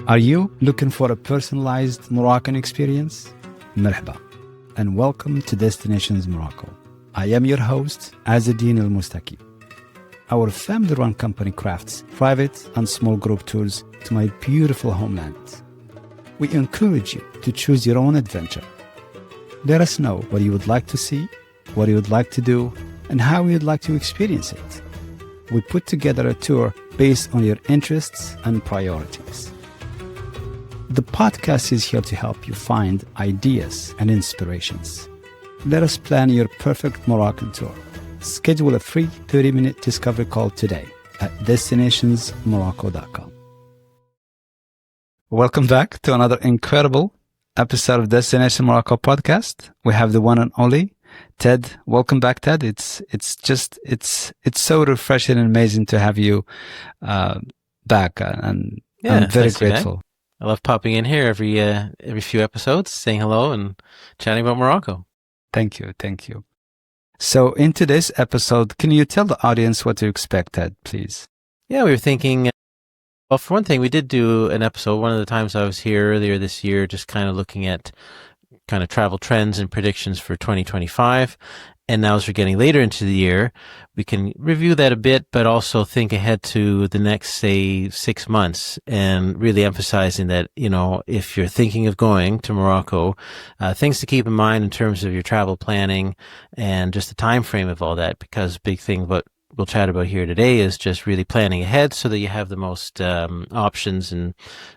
Are you looking for a personalized Moroccan experience? Merhaba, and welcome to Destinations Morocco. I am your host, Azdean al-Mustaki. Our family-run company crafts private and small group tours to my beautiful homeland. We encourage you to choose your own adventure. Let us know what you would like to see, what you would like to do, and how you would like to experience it. We put together a tour based on your interests and priorities. The podcast is here to help you find ideas and inspirations. Let us plan your perfect Moroccan tour. Schedule a free 30-minute discovery call today at destinationsmorocco.com. Welcome back to another incredible episode of Destination Morocco podcast. We have the one and only Ted. Welcome back, Ted. It's so refreshing and amazing to have you back, and I'm very grateful. I love popping in here every few episodes, saying hello and chatting about Morocco. Thank you. So in today's episode, can you tell the audience what to expect, Ted, please? Yeah, we were thinking, well, for one thing, we did do an episode one of the times I was here earlier this year, just kind of looking at kind of travel trends and predictions for 2025. And now as we're getting later into the year, we can review that a bit, but also think ahead to the next, say, 6 months, and really emphasizing that, if you're thinking of going to Morocco, things to keep in mind in terms of your travel planning and just the time frame of all that, because big thing what we'll chat about here today is just really planning ahead so that you have the most options and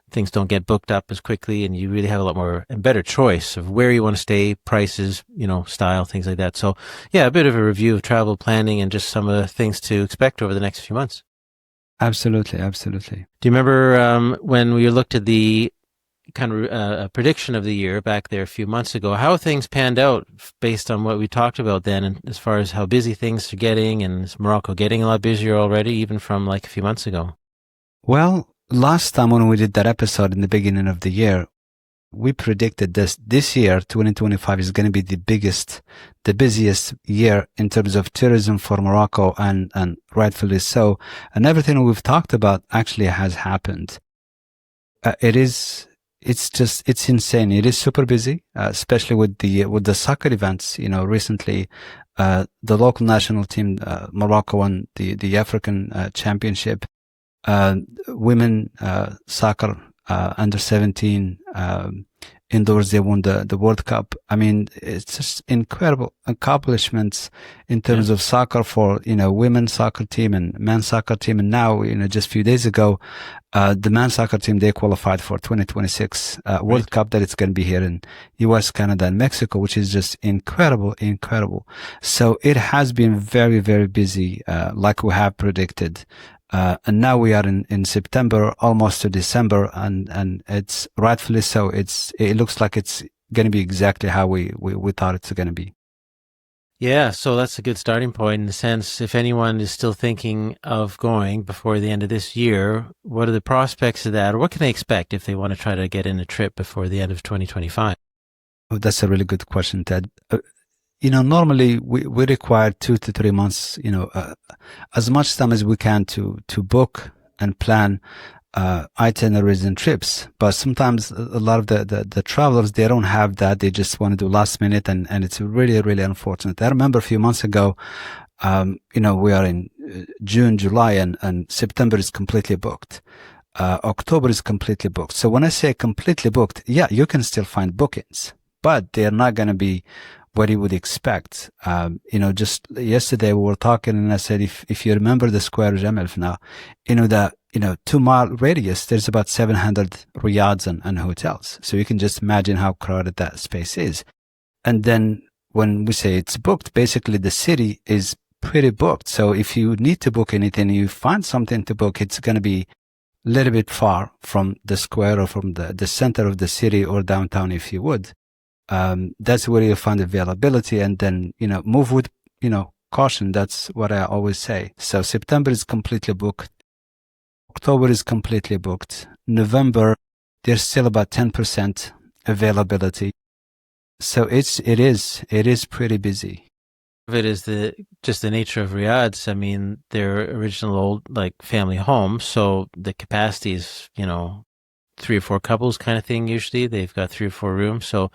things don't get booked up as quickly, and you really have a lot more and better choice of where you want to stay, prices, style, things like that. So yeah, a bit of a review of travel planning and just some of the things to expect over the next few months. Absolutely. Do you remember when we looked at the kind of prediction of the year back there a few months ago, how things panned out based on what we talked about then, and as far as how busy things are getting, and is Morocco getting a lot busier already, even from like a few months ago? Well, last time when we did that episode in the beginning of the year, we predicted this year, 2025, is going to be the busiest year in terms of tourism for Morocco, and rightfully so. And everything we've talked about actually has happened. It's insane. It is super busy, especially with the soccer events. Recently, the local national team, Morocco, won the African Championship. Women soccer under 17 indoors, they won the World Cup. I mean, it's just incredible accomplishments in terms of soccer for women's soccer team and men's soccer team. And now, just a few days ago, the men's soccer team, they qualified for 2026 World Cup that it's going to be here in US, Canada, and Mexico, which is just incredible. So it has been very, very busy, like we have predicted. And now we are in September, almost to December, and it's rightfully so. It looks like it's going to be exactly how we thought it's going to be. Yeah, so that's a good starting point in the sense, if anyone is still thinking of going before the end of this year, what are the prospects of that, or what can they expect if they want to try to get in a trip before the end of 2025? Oh, that's a really good question, Ted. Normally we require 2 to 3 months, as much time as we can to book and plan itineraries and trips. But sometimes a lot of the travelers, they don't have that. They just want to do last minute, and it's really, really unfortunate. I remember a few months ago, we are in June, July, and September is completely booked. October is completely booked. So when I say completely booked, yeah, you can still find bookings, but they're not going to be what you would expect. Just yesterday we were talking, and I said, if you remember the Square Jamal now, the 2-mile radius, there's about 700 riads and hotels. So you can just imagine how crowded that space is. And then when we say it's booked, basically the city is pretty booked. So if you need to book anything, you find something to book, it's going to be a little bit far from the square or from the center of the city or downtown, if you would. That's where you find availability, and then, move with, caution. That's what I always say. So September is completely booked. October is completely booked. November, there's still about 10% availability. So it is pretty busy. Of it is just the nature of riads. I mean, they're original old family homes, so the capacity is 3 or 4 couples kind of thing. Usually they've got 3 or 4 rooms. So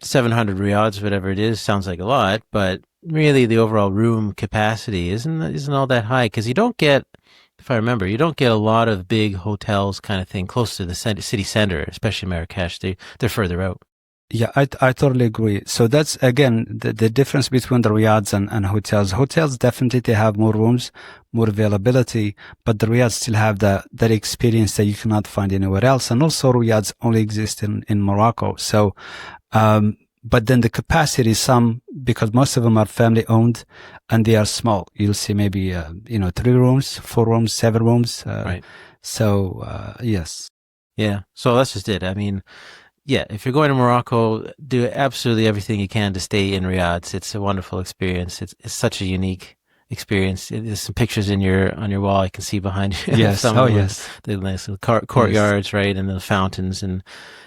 700 riyals, whatever it is, sounds like a lot, but really the overall room capacity isn't all that high, because you don't get, if I remember, you don't get a lot of big hotels kind of thing close to the city center, especially Marrakesh. They're further out. Yeah, I totally agree. So that's, again, the difference between the riads and hotels. Hotels definitely they have more rooms, more availability, but the riads still have that experience that you cannot find anywhere else. And also riads only exist in Morocco. So, but then the capacity, because most of them are family owned and they are small. You'll see maybe, 3 rooms, 4 rooms, 7 rooms. Right. So, yes. Yeah. So that's just it. I mean, yeah, if you're going to Morocco, do absolutely everything you can to stay in Riyadh. It's a wonderful experience. It's such a unique experience. There's some pictures on your wall I can see behind you. Yes. Yes. The nice little courtyards, yes. Right, and the fountains and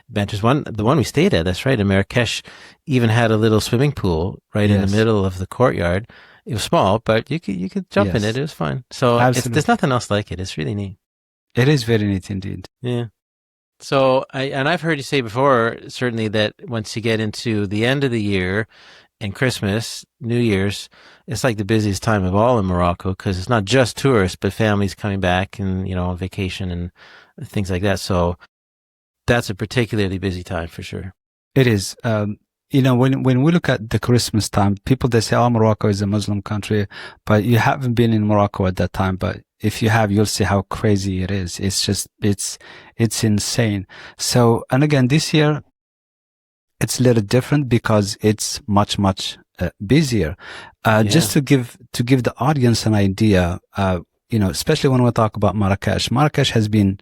benches. The one we stayed at, that's right, in Marrakesh, even had a little swimming pool right in the middle of the courtyard. It was small, but you could jump in it. It was fun. So there's nothing else like it. It's really neat. It is very neat indeed. Yeah. So I've heard you say before, certainly, that once you get into the end of the year and Christmas, New Year's, it's like the busiest time of all in Morocco, because it's not just tourists, but families coming back and, on vacation and things like that. So that's a particularly busy time for sure. It is. When we look at the Christmas time, people, they say, oh, Morocco is a Muslim country, but you haven't been in Morocco at that time. But if you have, you'll see how crazy it is. It's just, it's insane. So, and again, this year, it's a little different because it's much, much busier. Just to give the audience an idea, especially when we talk about Marrakesh has been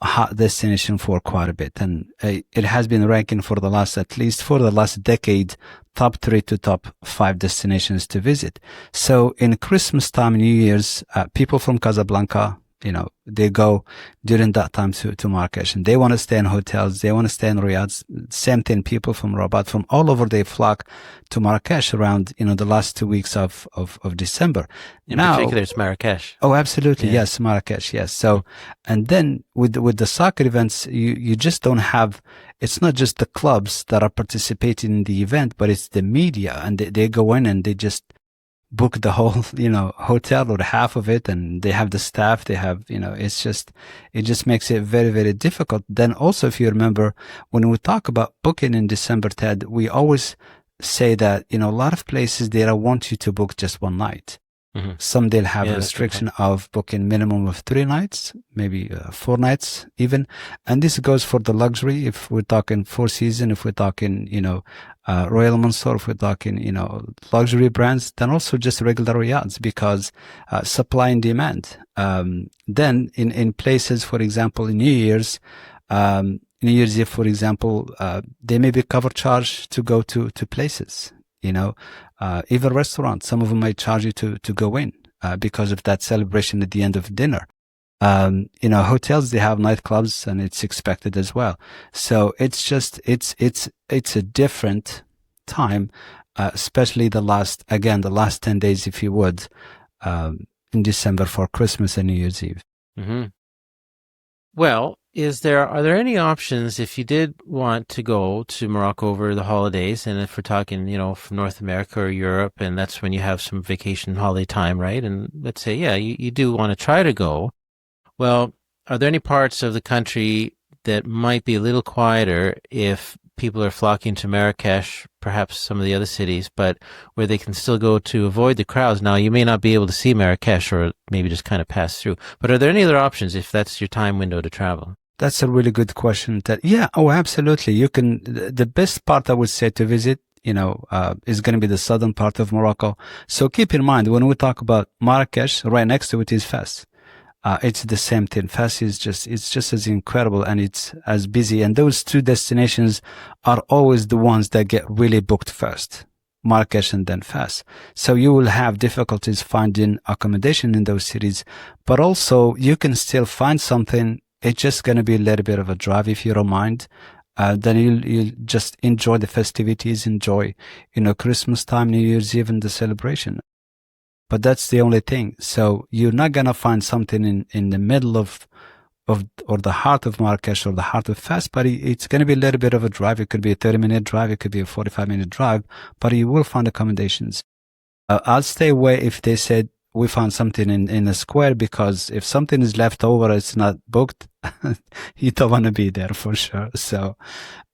a hot destination for quite a bit, and it has been ranking for the last decade, top 3 to top 5 destinations to visit. So in Christmas time, New Year's, people from Casablanca, they go during that time to Marrakesh, and they want to stay in hotels. They want to stay in Riyadh. Same thing. People from Rabat, from all over, they flock to Marrakesh around, the last 2 weeks of December. In particular, it's Marrakesh. Oh, absolutely. Yeah. Yes. Marrakesh. Yes. So, and then with the soccer events, you just don't have, it's not just the clubs that are participating in the event, but it's the media, and they go in and they just book the whole, hotel or half of it, and they have the staff, they have, it just makes it very, very difficult. Then also, if you remember, when we talk about booking in December, Ted, we always say that, a lot of places, they don't want you to book just one night. Mm-hmm. Some, they'll have a restriction of booking minimum of 3 nights, maybe 4 nights even. And this goes for the luxury. If we're talking Four Seasons, if we're talking, Royal Mansour, if we're talking, luxury brands, then also just regular Riyadhs, because supply and demand. Then in places, for example, in New Year's Eve, for example, they may be cover charge to go to places, even restaurants. Some of them might charge you to go in, because of that celebration at the end of dinner. Hotels, they have nightclubs, and it's expected as well. So it's just, it's a different time, especially the last 10 days, if you would, in December for Christmas and New Year's Eve. Mm-hmm. Well, are there any options if you did want to go to Morocco over the holidays, and if we're talking, from North America or Europe, and that's when you have some vacation holiday time, right? And let's say, you do want to try to go. Well, are there any parts of the country that might be a little quieter if people are flocking to Marrakesh, perhaps some of the other cities, but where they can still go to avoid the crowds? Now, you may not be able to see Marrakesh, or maybe just kind of pass through, but are there any other options if that's your time window to travel? That's a really good question. Absolutely. You can, the best part I would say to visit, is going to be the southern part of Morocco. So keep in mind, when we talk about Marrakesh, right next to it is Fes. It's the same thing. Fes is it's just as incredible, and it's as busy. And those 2 destinations are always the ones that get really booked first, Marrakesh and then Fes. So you will have difficulties finding accommodation in those cities, but also you can still find something. It's just going to be a little bit of a drive if you don't mind. Then you'll just enjoy the festivities, enjoy, Christmas time, New Year's Eve, and the celebration. But that's the only thing. So you're not going to find something in the middle of or the heart of Marrakesh or the heart of Fes, but it's going to be a little bit of a drive. It could be a 30-minute drive. It could be a 45-minute drive, but you will find accommodations. I'll stay away if they said we found something in a square, because if something is left over, it's not booked. You don't want to be there for sure. So,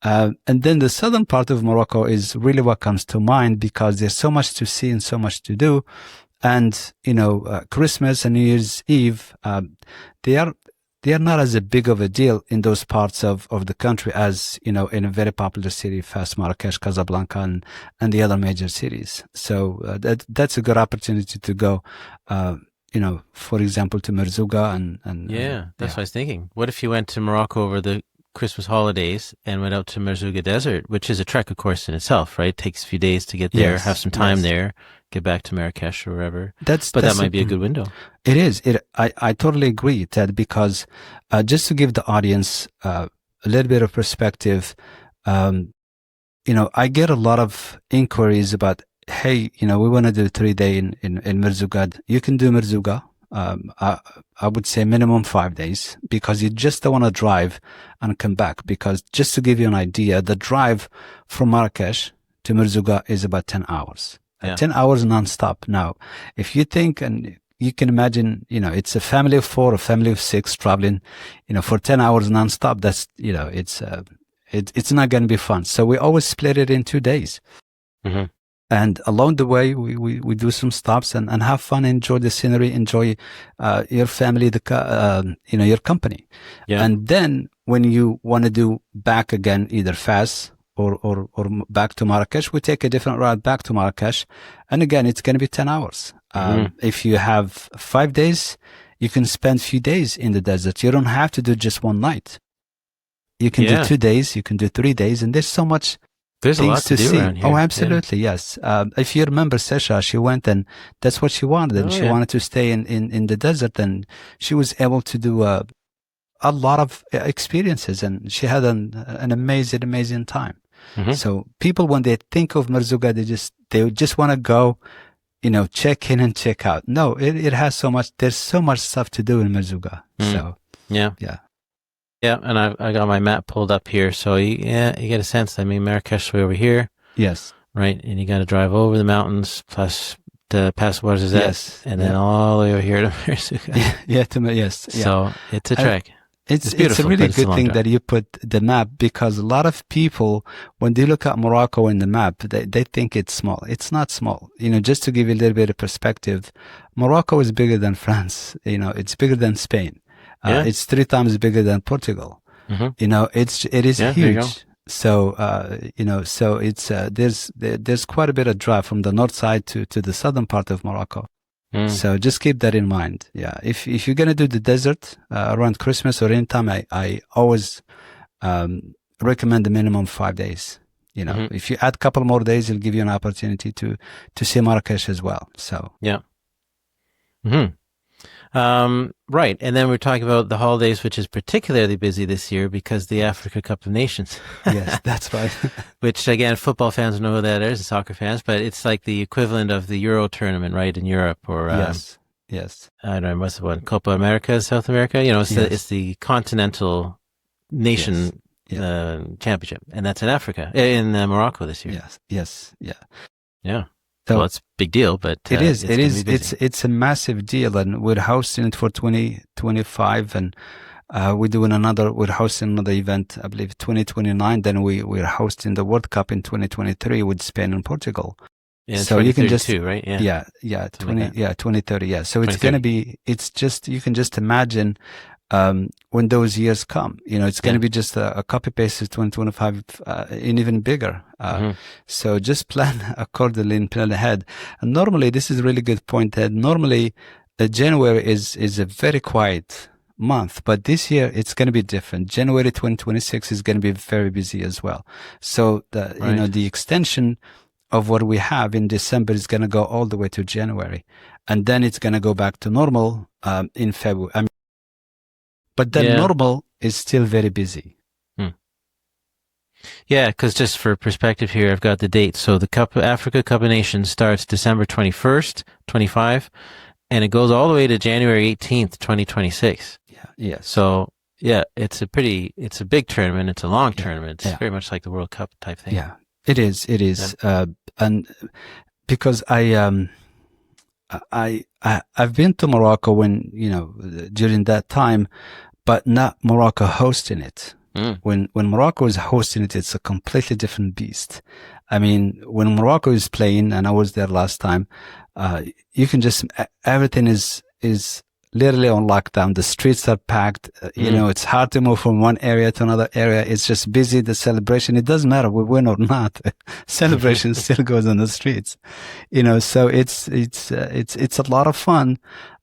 and then the southern part of Morocco is really what comes to mind, because there's so much to see and so much to do. And, Christmas and New Year's Eve, they are not as a big of a deal in those parts of the country as, in a very popular city, Fes, Marrakesh, Casablanca, and the other major cities. So that's a good opportunity to go, for example, to Merzouga and that's what I was thinking. What if you went to Morocco over the Christmas holidays and went out to Merzouga Desert, which is a trek, of course, in itself, right? It takes a few days to get there, have some time there, get back to Marrakesh or wherever. But that might be a good window. It is. I totally agree, Ted, because just to give the audience a little bit of perspective, I get a lot of inquiries about, hey, we want to do 3 day in Merzouga. You can do Merzouga. I would say minimum 5 days, because you just don't want to drive and come back. Because just to give you an idea, the drive from Marrakesh to Merzouga is about 10 hours. 10 hours nonstop. Now, if you think, and you can imagine, it's a family of 4, a family of 6 traveling, for 10 hours nonstop, that's, it's not going to be fun. So we always split it in 2 days. Mm-hmm. And along the way, we do some stops and have fun, enjoy the scenery, enjoy, your family, your company. Yeah. And then when you want to do back again, either Fes or back to Marrakesh, we take a different route back to Marrakesh. And again, it's going to be 10 hours. If you have 5 days, you can spend a few days in the desert. You don't have to do just one night. You can do 2 days, you can do 3 days, and there's so much There's things a lot to do see. around here. Oh, absolutely, yes. If you remember Sesha, she went and that's what she wanted. And she wanted to stay in the desert, and she was able to do a lot of experiences, and she had an amazing time. Mm-hmm. So people, when they think of Merzouga, they just want to go, check in and check out. No, it has so much. There's so much stuff to do in Merzouga. So yeah, and I got my map pulled up here, so you get a sense. I mean, Marrakesh way over here, yes, right, and you got to drive over the mountains, plus the past Ouarzazate, and then all the way over here to Merzouga. So it's a trek. It's a really good thing that you put the map, because a lot of people, when they look at Morocco in the map, they think it's small. It's not small. Just to give you a little bit of perspective, Morocco is bigger than France. It's bigger than Spain. It's 3 times bigger than Portugal. Mm-hmm. It is huge. So, so it's, there's quite a bit of drive from the north side to the southern part of Morocco. So just keep that in mind. Yeah. If you're going to do the desert, around Christmas or anytime, I always, recommend the minimum 5 days. If you add a couple more days, it'll give you an opportunity to see Marrakesh as well. So, yeah. Mm-hmm. Right. And then we're talking about the holidays, which is particularly busy this year because the Africa Cup of Nations. Yes, that's right. Which, again, football fans know who that is, and soccer fans, but it's like the equivalent of the Euro tournament, right, in Europe, or yes. I don't know, what's the one? Copa América, South America. It's the continental nation championship, and that's in Africa, in Morocco this year. Yes. So it's a big deal, but it is. It's a massive deal, and we're hosting it for 2025, and we're hosting another event, I believe 2029. Then we're hosting the World Cup in 2023 with Spain and Portugal. Yeah, so you can just right? Yeah, 2030. Yeah, so it's gonna be. It's just, you can just imagine. When those years come, it's going to be just a copy paste of 2025, and even bigger. So just plan accordingly and plan ahead. And normally, this is a really good point, that normally January is a very quiet month, but this year it's going to be different. January 2026 is going to be very busy as well. So the extension of what we have in December is going to go all the way to January, and then it's going to go back to normal in February. But then normal is still very busy. Yeah, because just for perspective here, I've got the date. So the Africa Cup of Nations starts December 21st, 25, and it goes all the way to January 18th, 2026. Yeah. So Yeah, it's a big tournament. It's a long Yeah, tournament. It's yeah, very much like the World Cup type thing. yeah. It is. It Yeah. is. And because I've been to Morocco when during that time, but not Morocco hosting it. Mm. When Morocco is hosting it, it's a completely different beast. I mean, when Morocco is playing, and I was there last time, you can just everything is literally on lockdown. The streets are packed. Mm. It's hard to move from one area to another area. It's just busy. The celebration. It doesn't matter we win or not. Celebration still goes on the streets. So it's a lot of fun,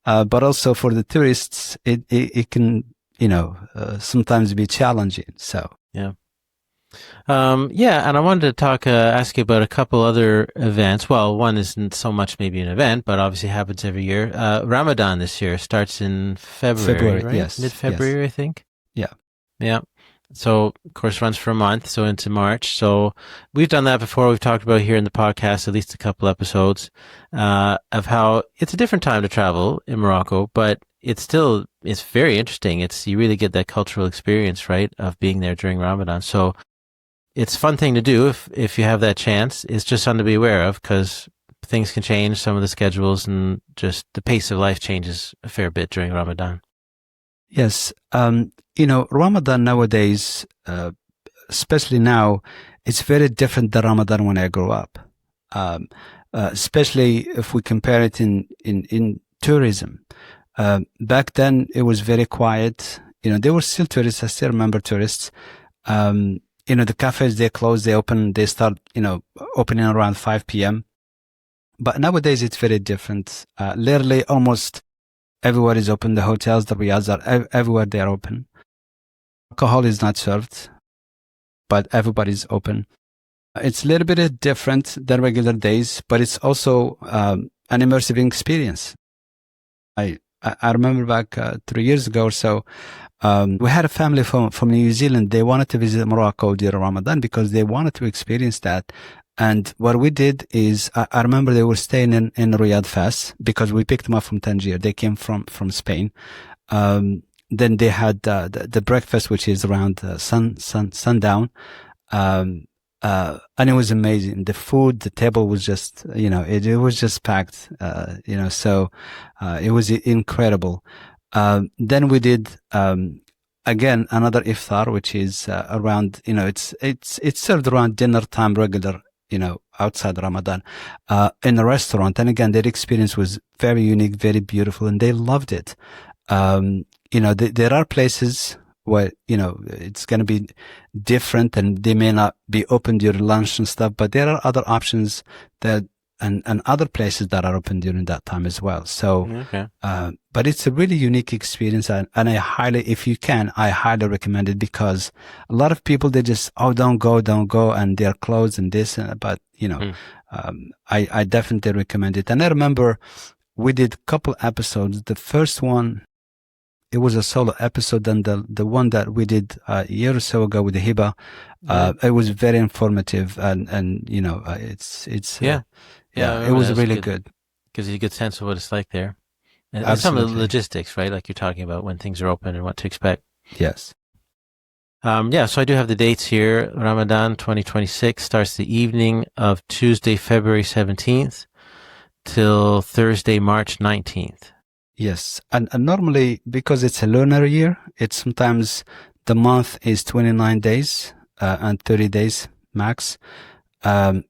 but also for the tourists, it can sometimes be challenging. So Yeah. Yeah, and I wanted to ask you about a couple other events. Well, one isn't so much maybe an event, but obviously happens every year. Ramadan this year starts in February, February, right? yes, yes, Mid-February, I think. yeah, Yeah. So, of course, runs for a month, so into March. So we've done that before. We've talked about here in the podcast, at least a couple episodes, of how it's a different time to travel in Morocco, but it's very interesting. You really get that cultural experience, right, of being there during Ramadan. So it's a fun thing to do if you have that chance. It's just something to be aware of because things can change, some of the schedules, and just the pace of life changes a fair bit during Ramadan. yes. Ramadan nowadays, especially now, it's very different than Ramadan when I grew up. Especially if we compare it in tourism. Back then, it was very quiet. There were still tourists. I still remember tourists. The cafes, they close, they start, opening around 5 p.m. But nowadays, it's very different. Literally, almost everywhere is open. The hotels, the riads are everywhere they are open. Alcohol is not served, but everybody's open. It's a little bit different than regular days, but it's also an immersive experience. I remember back 3 years ago or so, we had a family from New Zealand. They wanted to visit Morocco during Ramadan because they wanted to experience that. And what we did is, I remember they were staying in Riyadh Fas because we picked them up from Tangier. They came from Spain. Then they had the breakfast, which is around sundown. And it was amazing. The food, the table was just, it was just packed, so, it was incredible. Then we did, again, another iftar, which is, around, it's served around dinner time, regular, outside Ramadan, in a restaurant. And again, their experience was very unique, very beautiful, and they loved it. There are places where, it's going to be different and they may not be open during lunch and stuff, but there are other options and other places that are open during that time as well. So, Okay. but it's a really unique experience. And if you can, I highly recommend it because a lot of people, they just, don't go, and they're closed and this, but I definitely recommend it. And I remember we did a couple episodes. The first one, it was a solo episode, and the one that we did a year or so ago with the Hiba, it was very informative, and it's Yeah. it was really good. Gives you a good sense of what it's like there. And some of the Absolutely. logistics, right? Like you're talking about when things are open and what to expect. Yes. So I do have the dates here. Ramadan 2026 starts the evening of Tuesday, February 17th till Thursday, March 19th. Yes. And normally, because it's a lunar year, it's sometimes the month is 29 days, and 30 days max. And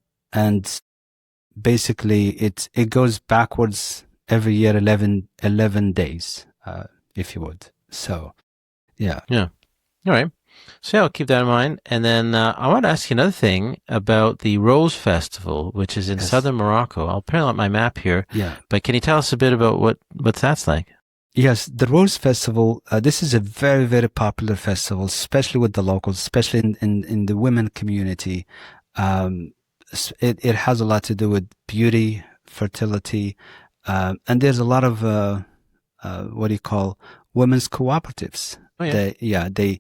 basically it goes backwards every year, 11 days, if you would. So, yeah. Yeah. All right. So yeah, I'll keep that in mind. And then I want to ask you another thing about the Rose Festival, which is in southern Morocco. I'll pull out my map here. Yeah. But can you tell us a bit about what that's like? Yes, the Rose Festival, this is a very, very popular festival, especially with the locals, especially in the women community. It has a lot to do with beauty, fertility, and there's a lot of, what do you call, women's cooperatives. Oh, yeah. They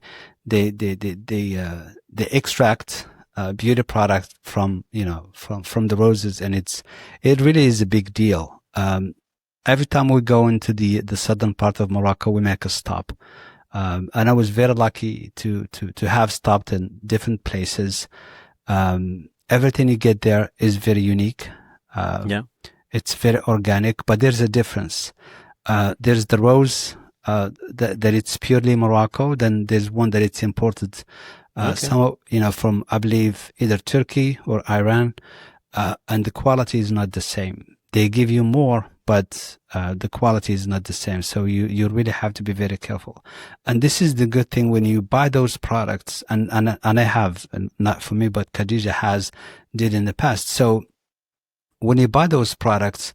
extract beauty product from the roses, and it really is a big deal. Every time we go into the southern part of Morocco, we make a stop. And I was very lucky to have stopped in different places. Everything you get there is very unique. Yeah. It's very organic, but there's a difference. There's the rose that it's purely Morocco. Then there's one that it's imported, some from, I believe, either Turkey or Iran, and the quality is not the same. They give you more, but the quality is not the same. So you really have to be very careful. And this is the good thing when you buy those products, and I have, and not for me, but Khadija did in the past. So when you buy those products,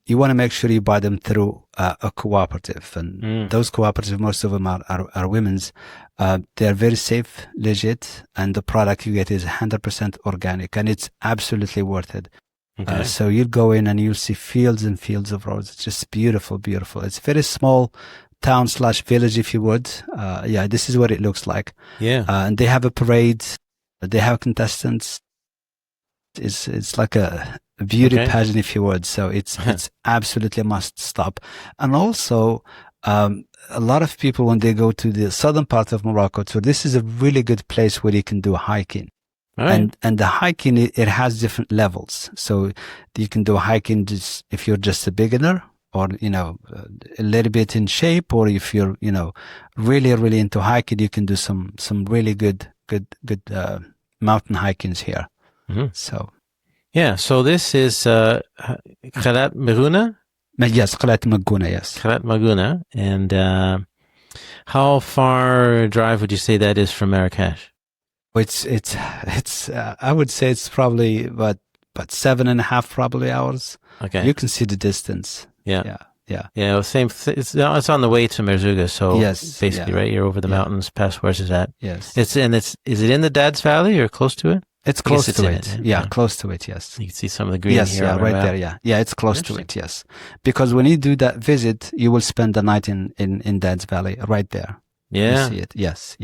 you want to make sure you buy them through a cooperative, and those cooperatives, most of them are women's. They are very safe, legit, and the product you get is 100% organic, and it's absolutely worth it. Okay. So you'll go in and you'll see fields and fields of roses. It's just beautiful, beautiful. It's very small town / village, if you would. This is what it looks like. Yeah. And they have a parade. They have contestants. It's like a beauty pageant, if you would. So it's absolutely a must stop. And also, a lot of people, when they go to the southern part of Morocco, so this is a really good place where you can do hiking. Right. And the hiking, it has different levels. So you can do hiking just if you're just a beginner, or, a little bit in shape, or if you're, really, really into hiking, you can do some really good mountain hikings here. Mm-hmm. So. Yeah. So this is, Khalat Maruna? Yes, Khalat Maguna, yes. Khalat Maguna. And, how far drive would you say that is from Marrakesh? It's I would say it's probably about 7.5 probably hours. Okay. You can see the distance. Yeah. Well, same. It's on the way to Merzouga. So yes, basically, right? You're over the mountains past where's it at? Yes. Is it in the Dad's Valley or close to it? It's close to it. Yeah, close to it. Yes. You can see some of the green yes, here. Yeah, right there. Yeah, it's close to it. Yes, because when you do that visit, you will spend the night in Dad's Valley, right there. Yeah. You see it. Yes.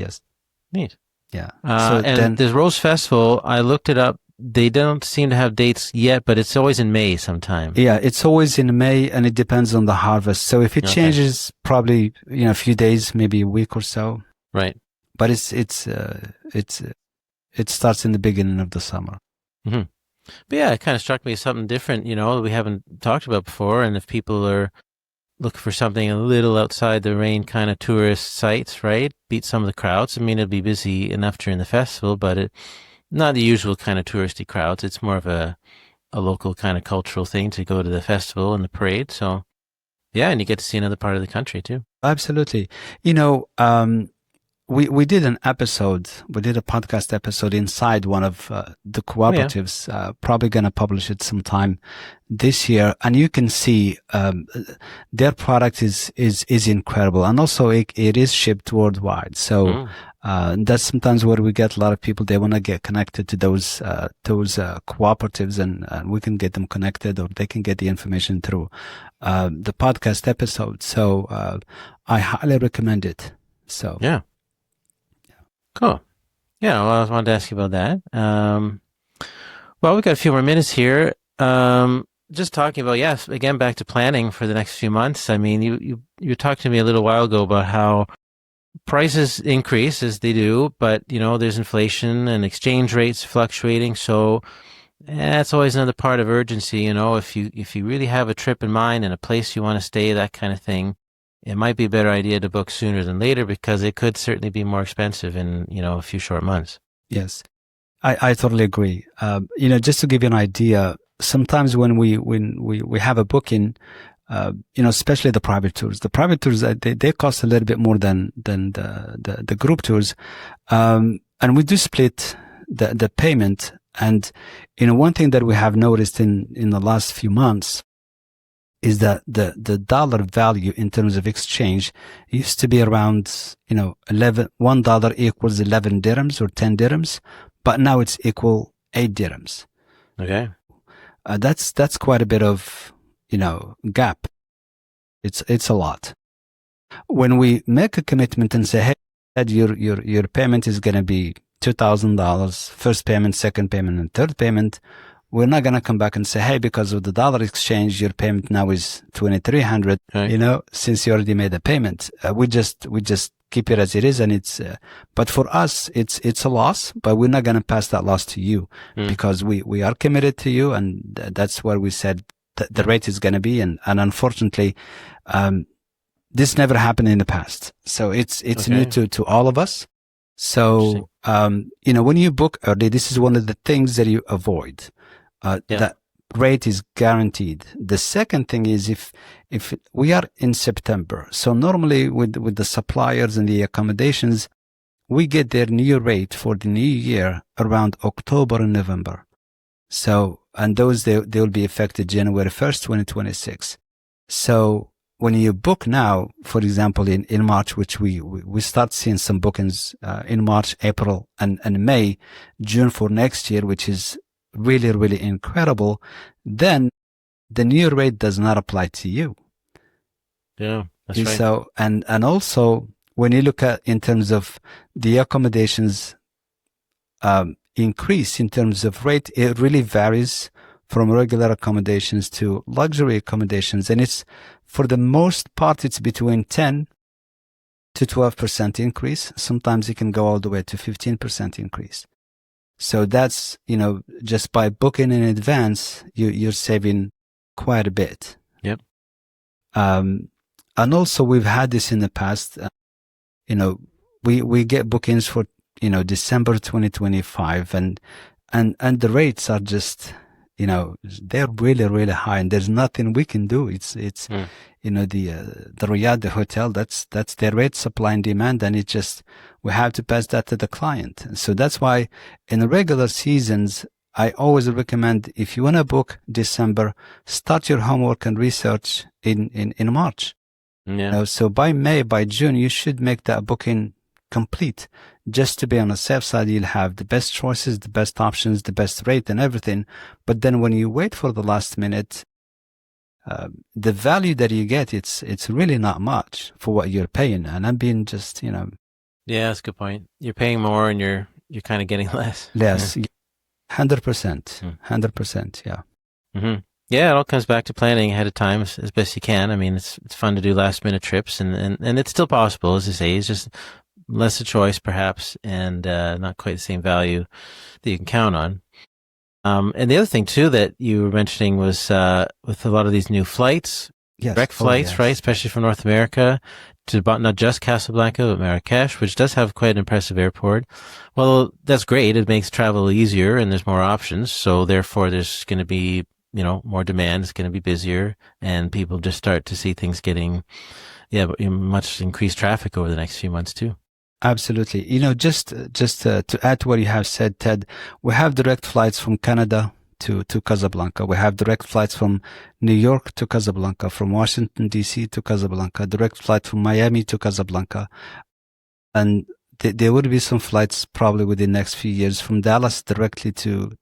Neat. Yeah. And this Rose Festival, I looked it up. They don't seem to have dates yet, but it's always in May sometime. Yeah, it's always in May, and it depends on the harvest. So if it changes, probably a few days, maybe a week or so. Right. But it starts in the beginning of the summer. Mm-hmm. But yeah, it kind of struck me as something different, we haven't talked about before. And if people are looking for something a little outside the rain kind of tourist sites, right? Beat some of the crowds. I mean, it'll be busy enough during the festival, but not the usual kind of touristy crowds. It's more of a local kind of cultural thing to go to the festival and the parade. So yeah, and you get to see another part of the country too. Absolutely. We did an episode, we did a podcast episode inside one of the cooperatives, probably going to publish it sometime this year. And you can see their product is incredible. And also it is shipped worldwide. So that's sometimes where we get a lot of people, they want to get connected to those cooperatives, and we can get them connected, or they can get the information through the podcast episode. So I highly recommend it. So yeah. Cool. Yeah, well, I wanted to ask you about that. Well, we've got a few more minutes here. Just talking about, again, back to planning for the next few months. I mean, you talked to me a little while ago about how prices increase as they do, but, there's inflation and exchange rates fluctuating. So that's always another part of urgency. If you really have a trip in mind and a place you want to stay, that kind of thing, it might be a better idea to book sooner than later, because it could certainly be more expensive in, a few short months. Yes, I totally agree. Just to give you an idea, sometimes when we have a booking, especially the private tours, they cost a little bit more than the group tours. And we do split the payment. And, one thing that we have noticed in the last few months is that the dollar value in terms of exchange used to be around, $1 equals 11 dirhams or 10 dirhams, but now it's equal 8 dirhams. Okay. That's quite a bit of, gap. It's a lot. When we make a commitment and say, hey, your payment is going to be $2,000, first payment, second payment, and third payment, we're not going to come back and say, hey, because of the dollar exchange, your payment now is 2,300, since you already made a payment. We just keep it as it is. And but for us, it's a loss, but we're not going to pass that loss to you because we are committed to you. And that's where we said that the rate is going to be. And unfortunately, this never happened in the past. So it's new to all of us. So, when you book early, this is one of the things that you avoid. That rate is guaranteed. The second thing is if we are in September, so normally with the suppliers and the accommodations, we get their new rate for the new year around October and November. So, and those, they will be effective January 1st, 2026. So when you book now, for example, in March, which we start seeing some bookings in March, April, and May, June for next year, which is really, really incredible, then the new rate does not apply to you. Yeah, that's right. So, and also when you look at in terms of the accommodations increase in terms of rate, it really varies from regular accommodations to luxury accommodations. And it's, for the most part, it's between 10 to 12% increase. Sometimes it can go all the way to 15% increase. So that's, just by booking in advance, you're saving quite a bit. Yep. And also we've had this in the past, we get bookings for, December 2025 and the rates are just, they're really, really high and there's nothing we can do. It's the Riyadh, the hotel, that's their rate, supply and demand. And we have to pass that to the client. So that's why in the regular seasons, I always recommend if you want to book December, start your homework and research in March. Yeah. So by May, by June, you should make that booking complete. Just to be on the safe side, you'll have the best choices, the best options, the best rate and everything. But then when you wait for the last minute, the value that you get, it's really not much for what you're paying. And I'm being just, Yeah, that's a good point. You're paying more and you're kind of getting less. Less. 100%. 100%. Yeah. Mm-hmm. Yeah, it all comes back to planning ahead of time as best you can. I mean, it's fun to do last minute trips and it's still possible, as I say. It's just less a choice perhaps and not quite the same value that you can count on. And the other thing too that you were mentioning was with a lot of these new flights, direct flights, right? Especially from North America to not just Casablanca, but Marrakesh, which does have quite an impressive airport. Well, that's great. It makes travel easier and there's more options. So therefore there's going to be, more demand. It's going to be busier and people just start to see things getting, much increased traffic over the next few months too. Absolutely. Just to add to what you have said, Ted, we have direct flights from Canada to Casablanca. We have direct flights from New York to Casablanca, from Washington, D.C. to Casablanca, direct flight from Miami to Casablanca. And there will be some flights probably within the next few years from Dallas directly to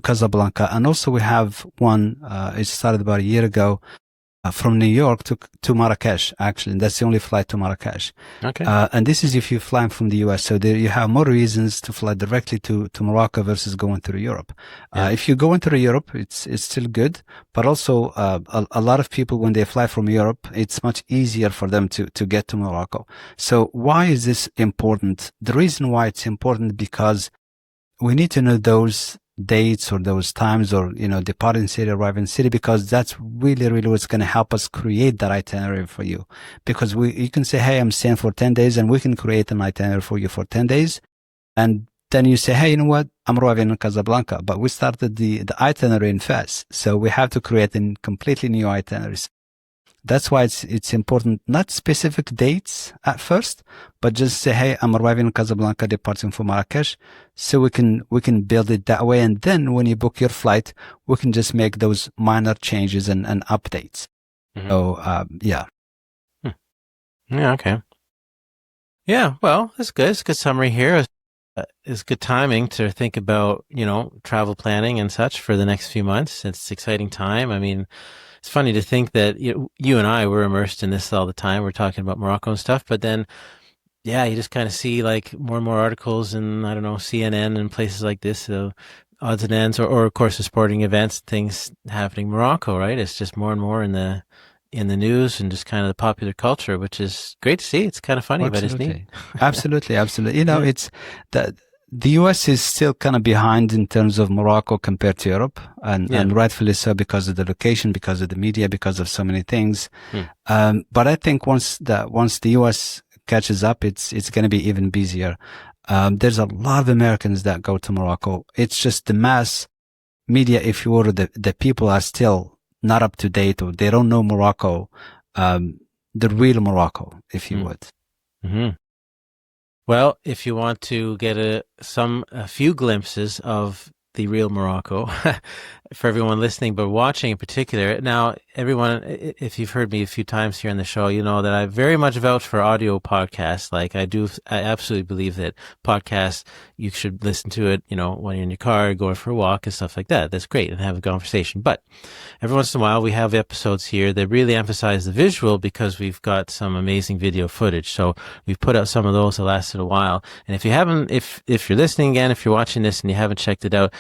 Casablanca. And also we have one, it started about a year ago, from New York to Marrakesh, actually. And that's the only flight to Marrakesh. Okay. And this is if you're flying from the US. So there you have more reasons to fly directly to Morocco versus going through Europe. Yeah. If you go into Europe, it's still good. But also, a lot of people, when they fly from Europe, it's much easier for them to get to Morocco. So why is this important? The reason why it's important because we need to know those dates or those times or, departing city, arriving city, because that's really, really what's going to help us create that itinerary for you. Because you can say, hey, I'm staying for 10 days and we can create an itinerary for you for 10 days. And then you say, hey, you know what? I'm arriving in Casablanca, but we started the itinerary in Fez. So we have to create a completely new itineraries. That's why it's important, not specific dates at first, but just say, hey, I'm arriving in Casablanca, departing for Marrakesh. So we can build it that way. And then when you book your flight, we can just make those minor changes and updates. Mm-hmm. So, yeah. Yeah. Okay. Yeah. Well, that's good. It's a good summary here. It's good timing to think about, travel planning and such for the next few months. It's an exciting time. I mean, it's funny to think that you and I were immersed in this all the time. We're talking about Morocco and stuff, but then, you just kind of see like more and more articles in, I don't know, CNN and places like this. So odds and ends, or of course the sporting events, things happening in Morocco, right? It's just more and more in the news and just kind of the popular culture, which is great to see. It's kind of funny, but it's neat. Absolutely. It's that the US is still kind of behind in terms of Morocco compared to Europe, and rightfully so, because of the location, because of the media, because of so many things. But I think once the US catches up, it's going to be even busier. There's a lot of Americans that go to Morocco. It's just the mass media, if you were, the people are still not up to date, or they don't know Morocco, the real Morocco, if you would. Mm-hmm. Well, if you want to get a few glimpses of the real Morocco, for everyone listening, but watching in particular. Now, everyone, if you've heard me a few times here on the show, you know that I very much vouch for audio podcasts. Like I absolutely believe that podcasts, you should listen to it, when you're in your car, going for a walk and stuff like that. That's great, and have a conversation. But every once in a while, we have episodes here that really emphasize the visual, because we've got some amazing video footage. So we've put out some of those that lasted a while. And if you haven't, if you're listening again, if you're watching this and you haven't checked it out,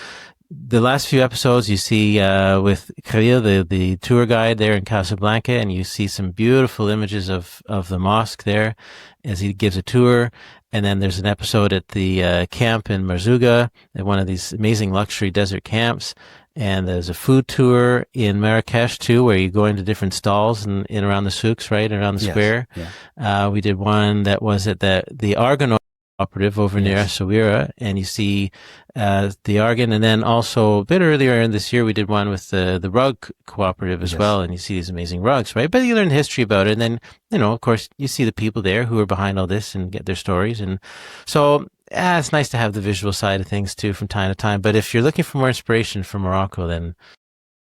the last few episodes you see with Khalil, the tour guide there in Casablanca, and you see some beautiful images of the mosque there as he gives a tour. And then there's an episode at the camp in Merzouga, at one of these amazing luxury desert camps. And there's a food tour in Marrakesh too, where you go into different stalls and in around the souks, right, around the square. Yeah. We did one that was at the Argonaut cooperative over near Essaouira, and you see the Argan. And then also a bit earlier in this year, we did one with the rug cooperative as well, and you see these amazing rugs, right? But you learn history about it, and then of course you see the people there who are behind all this and get their stories. And so it's nice to have the visual side of things too from time to time. But if you're looking for more inspiration from Morocco, then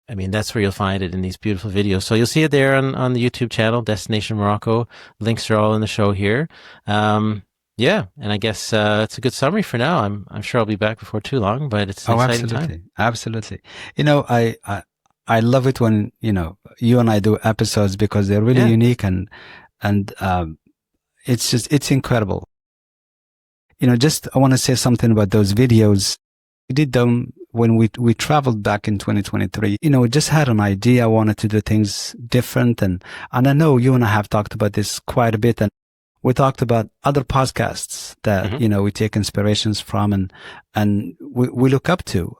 that's where you'll find it, in these beautiful videos. So you'll see it there on the YouTube channel, Destination Morocco. Links are all in the show here. Yeah, and I guess it's a good summary for now. I'm sure I'll be back before too long, but it's an exciting time. Absolutely. I love it when you and I do episodes, because they're really unique, and it's incredible. I want to say something about those videos. We did them when we traveled back in 2023. We just had an idea. I wanted to do things different, and I know you and I have talked about this quite a bit, and we talked about other podcasts that, we take inspirations from and we look up to,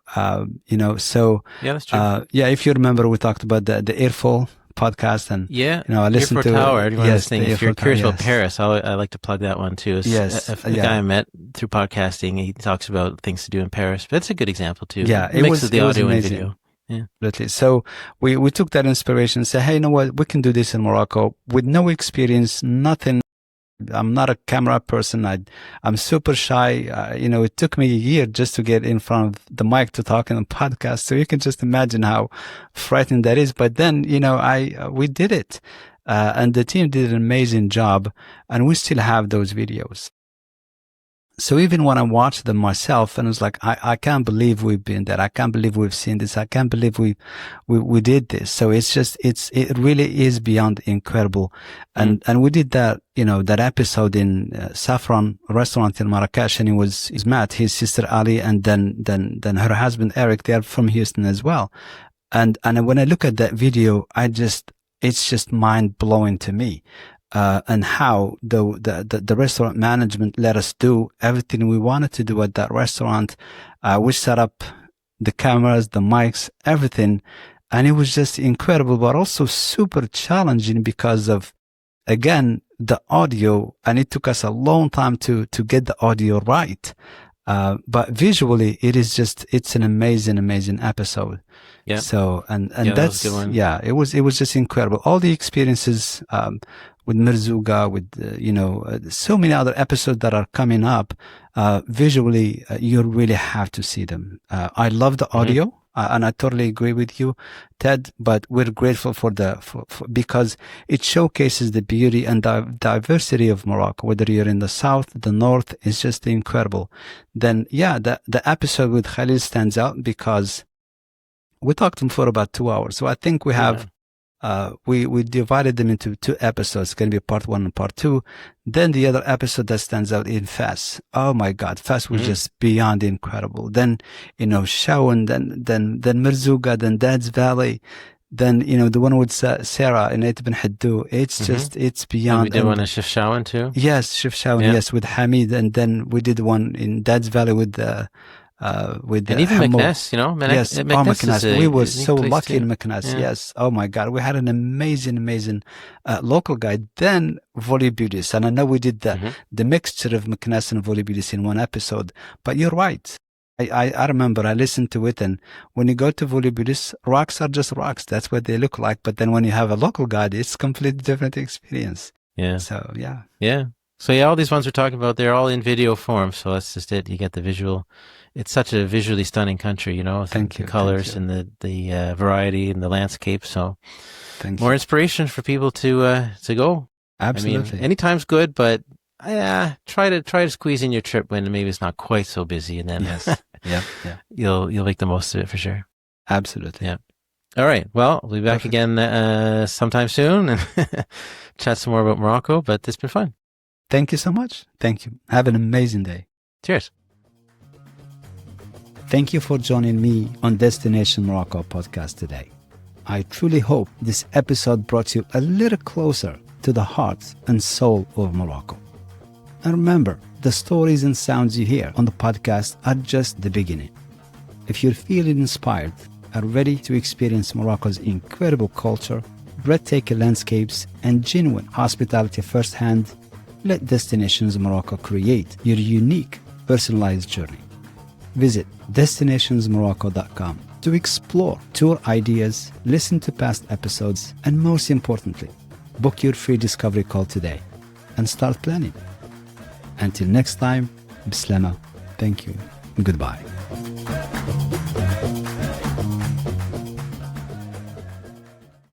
so. Yeah, that's true. If you remember, we talked about the Earful podcast, and, I listened to Tower. Everyone listening, if you're curious about Paris, I like to plug that one too. It's a guy I met through podcasting. He talks about things to do in Paris, but it's a good example too. Yeah, it was the audio and video. Yeah. Absolutely. So we took that inspiration and said, hey, you know what? We can do this in Morocco with no experience, nothing. I'm not a camera person. I'm super shy. It took me a year just to get in front of the mic to talk in a podcast. So you can just imagine how frightening that is. But then, we did it. And the team did an amazing job, and we still have those videos. So even when I watched them myself, and I was like, I can't believe we've been there. I can't believe we've seen this. I can't believe we did this. So it really is beyond incredible. And we did that, that episode in Saffron restaurant in Marrakesh, and it was Matt, his sister Ali, and then her husband Eric. They are from Houston as well. And when I look at that video, it's just mind blowing to me. And how the restaurant management let us do everything we wanted to do at that restaurant. We set up the cameras, the mics, everything. And it was just incredible, but also super challenging because of, again, the audio. And it took us a long time to get the audio right. But visually, it's an amazing episode. Yeah. So, and that's, that was a good one. It was just incredible. All the experiences, with Merzouga, with, so many other episodes that are coming up, visually, you really have to see them. I love the audio, and I totally agree with you, Ted, but we're grateful for because it showcases the beauty and diversity of Morocco, whether you're in the south, the north, is just incredible. Then, the episode with Khalil stands out because we talked to him for about 2 hours. So I think we have, we divided them into 2 episodes. It's going to be part 1 and part 2. Then the other episode that stands out in Fas. Oh my God, Fas was just beyond incredible. Then, Shawan, then Merzouga, then Dad's Valley. Then, the one with Sarah and Ait bin Haddou. It's just, it's beyond. And we did one in Shifshawan too? Yes, Shifshawan, yes, with Hamid. And then we did one in Dad's Valley with and even Meknes, yes, Meknes. We were so lucky too. in Meknes. Yes. Oh my God. We had an amazing local guide. Then Volibudis. And I know we did the mixture of Meknes and Volibudis in one episode, but you're right. I remember I listened to it, and when you go to Volibudis, rocks are just rocks. That's what they look like. But then when you have a local guide, it's a completely different experience. Yeah. So, yeah. Yeah. So, yeah, all these ones we're talking about, they're all in video form. So that's just it. You get the visual. It's such a visually stunning country, Thank you. The colors and the variety and the landscape. So Thank more you. inspiration for people to go. Absolutely. I mean, anytime's good, but try to squeeze in your trip when maybe it's not quite so busy, and then Yes. Yeah. you'll make the most of it for sure. Absolutely. Yeah. All right. Well, we'll be back again sometime soon and chat some more about Morocco, but it's been fun. Thank you so much. Thank you. Have an amazing day. Cheers. Thank you for joining me on Destination Morocco podcast today. I truly hope this episode brought you a little closer to the heart and soul of Morocco. And remember, the stories and sounds you hear on the podcast are just the beginning. If you're feeling inspired and ready to experience Morocco's incredible culture, breathtaking landscapes, and genuine hospitality firsthand, let Destinations Morocco create your unique, personalized journey. Visit destinationsmorocco.com to explore tour ideas, listen to past episodes, and most importantly, book your free discovery call today and start planning. Until next time, Bislama. Thank you and goodbye.